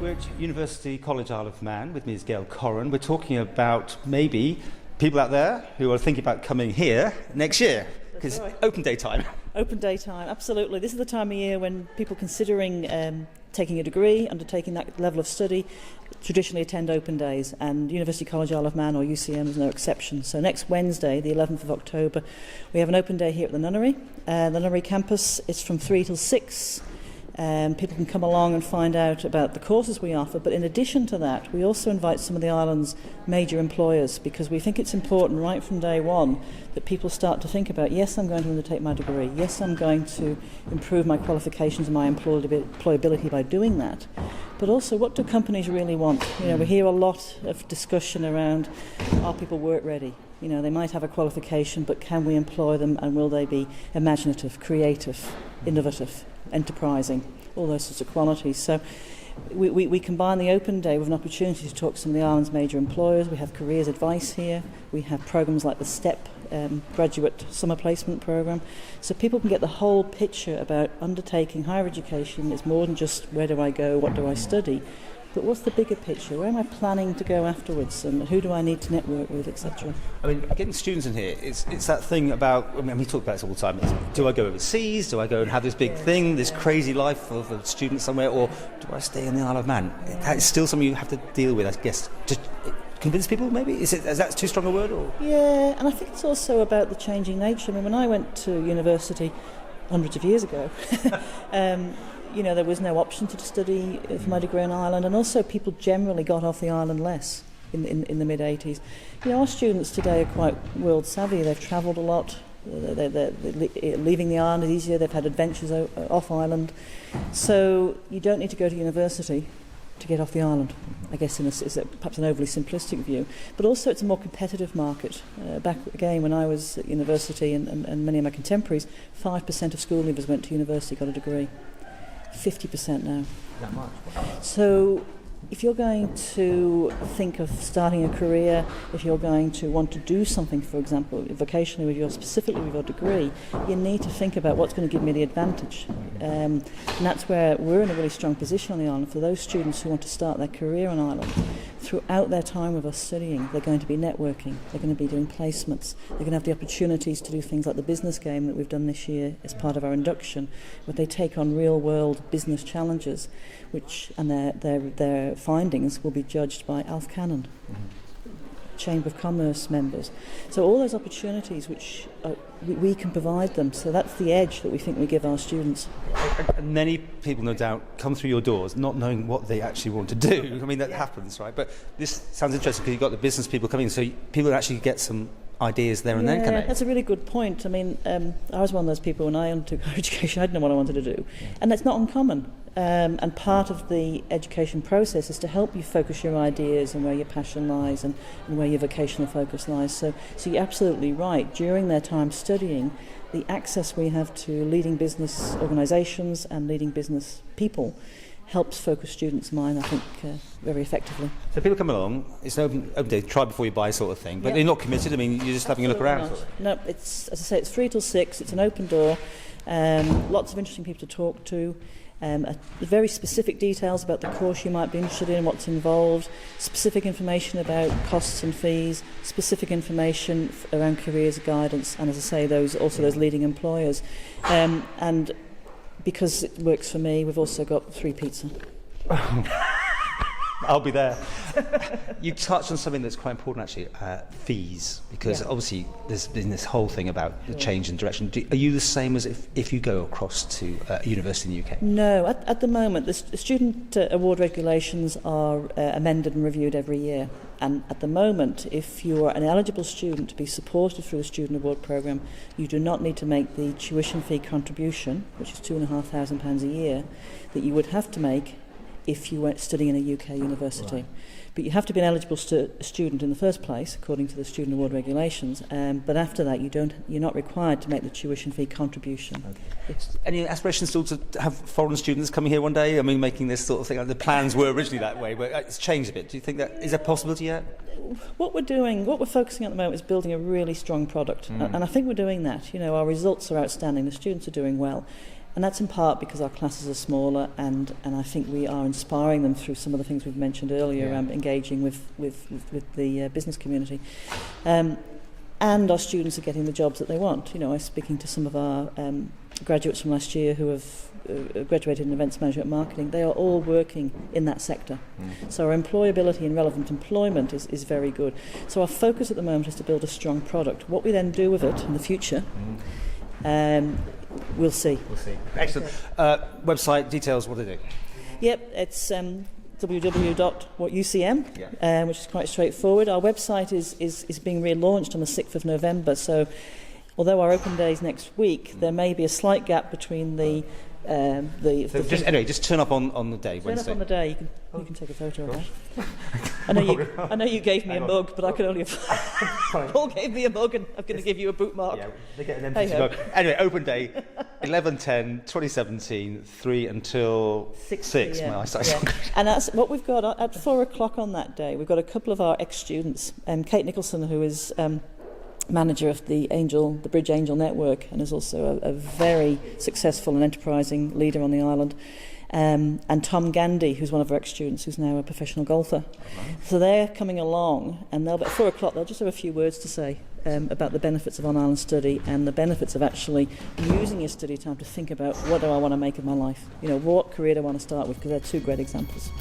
We're at University College Isle of Man. With me is Gail Corrin. We're talking about maybe people out there who are thinking about coming here next year, because right. Open day time. Open day time, absolutely. This is the time of year when people considering taking a degree, undertaking that level of study, traditionally attend open days, and University College Isle of Man, or UCM, is no exception. So next Wednesday, the 11th of October, we have an open day here at the Nunnery. The Nunnery campus is from 3 till 6. People can come along and find out about the courses we offer, but in addition to that, we also invite some of the island's major employers, because we think it's important right from day one that people start to think about, yes, I'm going to undertake my degree, yes, I'm going to improve my qualifications and my employability by doing that, but also what do companies really want? You know, we hear a lot of discussion around, are people work ready? You know, they might have a qualification, but can we employ them, and will they be imaginative, creative, innovative, enterprising, all those sorts of qualities. So we combine the open day with an opportunity to talk to some of the island's major employers. We have careers advice here. We have programs like the STEP graduate summer placement program. So people can get the whole picture about undertaking higher education. It's more than just where do I go, what do I study, but what's the bigger picture? Where am I planning to go afterwards, and who do I need to network with, etc. I mean, getting students in here, it's that thing about, I mean, we talk about this all the time, do I go overseas, do I go and have this big thing, this crazy life of a student somewhere, or do I stay in the Isle of Man? It's still something you have to deal with, I guess, to convince people, maybe? Is that too strong a word? Or? Yeah, and I think it's also about the changing nature. I mean, when I went to university hundreds of years ago, you know, there was no option to study for my degree on Ireland, and also people generally got off the island less in the mid-80s. You know, our students today are quite world savvy. They've travelled a lot. They're leaving the island is easier. They've had adventures off island. So you don't need to go to university to get off the island, I guess, is perhaps an overly simplistic view. But also it's a more competitive market. Back again when I was at university, and many of my contemporaries, 5% of school leavers went to university, got a degree. 50% now. That much? Wow. So if you're going to think of starting a career, if you're going to want to do something, for example, vocationally specifically with your degree, you need to think about what's going to give me the advantage. And that's where we're in a really strong position on the island. For those students who want to start their career on Ireland, throughout their time with us studying, they're going to be networking, they're going to be doing placements, they're going to have the opportunities to do things like the business game that we've done this year as part of our induction, where they take on real-world business challenges, and their findings will be judged by Alf Cannon, Chamber of Commerce members. So all those opportunities which we can provide them. So that's the edge that we think we give our students. And many people, no doubt, come through your doors not knowing what they actually want to do. I mean, that happens, right? But this sounds interesting because you've got the business people coming in, so people actually get some ideas there and then, can they? That's a really good point. I mean, I was one of those people when I undertook higher education, I didn't know what I wanted to do. And that's not uncommon. And part of the education process is to help you focus your ideas and where your passion lies and where your vocational focus lies. So you're absolutely right. During their time studying, the access we have to leading business organisations and leading business people helps focus students' mind, I think, very effectively. So people come along, it's an open day, try before you buy sort of thing, but they're not committed. I mean, you're just having a look around. No, it's, as I say, it's 3 till 6, it's an open door, lots of interesting people to talk to, very specific details about the course you might be interested in, what's involved, specific information about costs and fees, specific information around careers guidance, and as I say, those leading employers. And because it works for me, we've also got free pizza. I'll be there. You touched on something that's quite important, actually, fees, because obviously there's been this whole thing about the change in direction. Are you the same as if you go across to a university in the UK? No, at the moment, the student award regulations are amended and reviewed every year. And at the moment, if you are an eligible student to be supported through the Student Award Programme, you do not need to make the tuition fee contribution, which is £2,500 a year, that you would have to make if you were studying in a UK university. Right. But you have to be an eligible student in the first place, according to the Student Award regulations. But after that, you're not required to make the tuition fee contribution. Okay. Any aspirations still to have foreign students coming here one day? I mean, making this sort of thing. The plans were originally that way, but it's changed a bit. Do you think is there a possibility yet? What we're focusing on at the moment is building a really strong product, and I think we're doing that. You know, our results are outstanding. The students are doing well. And that's in part because our classes are smaller, and I think we are inspiring them through some of the things we've mentioned earlier, engaging with the business community. And our students are getting the jobs that they want. You know, I was speaking to some of our graduates from last year who have graduated in events management marketing. They are all working in that sector. So our employability and relevant employment is very good. So our focus at the moment is to build a strong product. What we then do with it in the future, we'll see. Excellent. Website details, what do they do? Yep, it's www.whatucm, which is quite straightforward. Our website is being relaunched on the 6th of November, so although our open day is next week, there may be a slight gap between just turn up on the day, Wednesday. Turn up on the day, you can take a photo of that. I know you gave me a mug, but I could only have... Paul gave me a mug, and I'm going to give you a bootmark. Yeah, they get an empty mug. Anyway, open day, 11/10/2017, 3 until 6. Yeah. My eyesight's Yeah. not good. And that's what we've got at 4 o'clock on that day. We've got a couple of our ex-students, Kate Nicholson, who is manager of the Bridge Angel Network, and is also a very successful and enterprising leader on the island. And Tom Gandy, who's one of our ex-students, who's now a professional golfer. So they're coming along, and they'll at 4 o'clock they'll just have a few words to say about the benefits of on-island study and the benefits of actually using your study time to think about, what do I want to make of my life? You know, what career do I want to start with? Because they're two great examples.